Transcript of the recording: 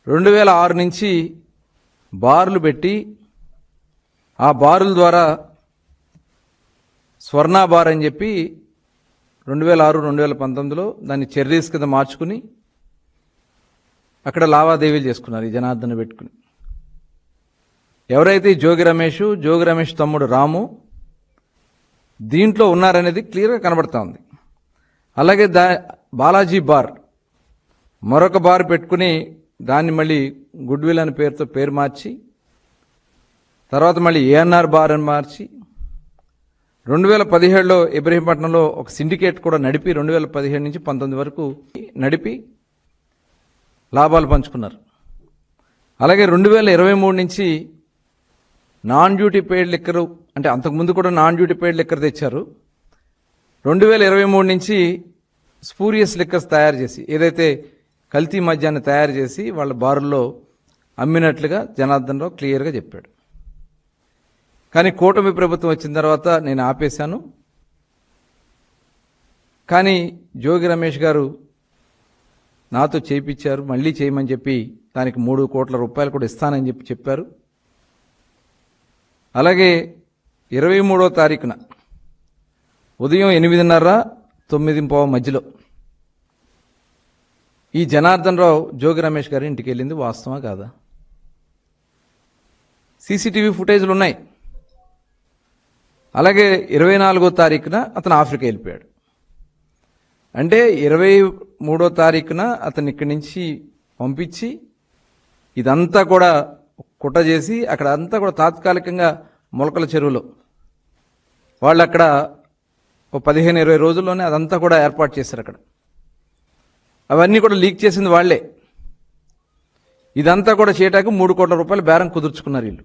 2006 నుంచి బార్లు పెట్టి ఆ బారుల ద్వారా స్వర్ణ బార్ అని చెప్పి 2006-2019లో దాన్ని చెర్రీస్ కింద మార్చుకుని అక్కడ లావాదేవీలు చేసుకున్నారు ఈ జనార్దన్ పెట్టుకుని. ఎవరైతే జోగి రమేష్ తమ్ముడు రాము దీంట్లో ఉన్నారనేది క్లియర్గా కనబడతా ఉంది. అలాగే బాలాజీ బార్ మరొక బార్ పెట్టుకుని దాన్ని మళ్ళీ గుడ్విల్ అనే పేరుతో పేరు మార్చి తర్వాత మళ్ళీ ఏఎన్ఆర్ బార్ అని మార్చి 2017లో ఇబ్రహీంపట్నంలో ఒక సిండికేట్ కూడా నడిపి 2017 నుంచి 19 వరకు నడిపి లాభాలు పంచుకున్నారు. అలాగే 2023 నుంచి నాన్ డ్యూటీ పెయిడ్ లిక్కర్ అంటే అంతకుముందు కూడా నాన్ డ్యూటీ పెయిడ్ లిక్కర్ తెచ్చారు. 2023 నుంచి స్పూరియస్ లిక్కర్స్ తయారు చేసి ఏదైతే కల్తీ మద్యాన్ని తయారు చేసి వాళ్ళ బారుల్లో అమ్మినట్లుగా జనార్దన్ రావు క్లియర్గా చెప్పాడు. కానీ కూటమి ప్రభుత్వం వచ్చిన తర్వాత నేను ఆపేశాను. కానీ జోగి రమేష్ గారు నాతో చేయించారు, మళ్ళీ చేయమని చెప్పి దానికి 3 కోట్ల రూపాయలు కూడా ఇస్తానని చెప్పి చెప్పారు. అలాగే 23వ తారీఖున ఉదయం 8:30-9:15 మధ్యలో ఈ జనార్దన్ రావు జోగి రమేష్ గారి ఇంటికి వెళ్ళింది వాస్తవా కాదా? సీసీటీవీ ఫుటేజ్లు ఉన్నాయి. అలాగే 24వ తారీఖున అతను ఆఫ్రికా వెళ్ళిపోయాడు. అంటే 23వ తారీఖున అతను ఇక్కడి నుంచి పంపించి ఇదంతా కూడా కుట్ర చేసి అక్కడ అంతా కూడా తాత్కాలికంగా మొలకల చెరువులో వాళ్ళు అక్కడ 15-20 రోజుల్లోనే అదంతా కూడా ఏర్పాటు చేశారు. అక్కడ అవన్నీ కూడా లీక్ చేసింది వాళ్లే. ఇదంతా కూడా చేయటానికి 3 కోట్ల రూపాయలు బేరం కుదుర్చుకున్నారు వీళ్ళు.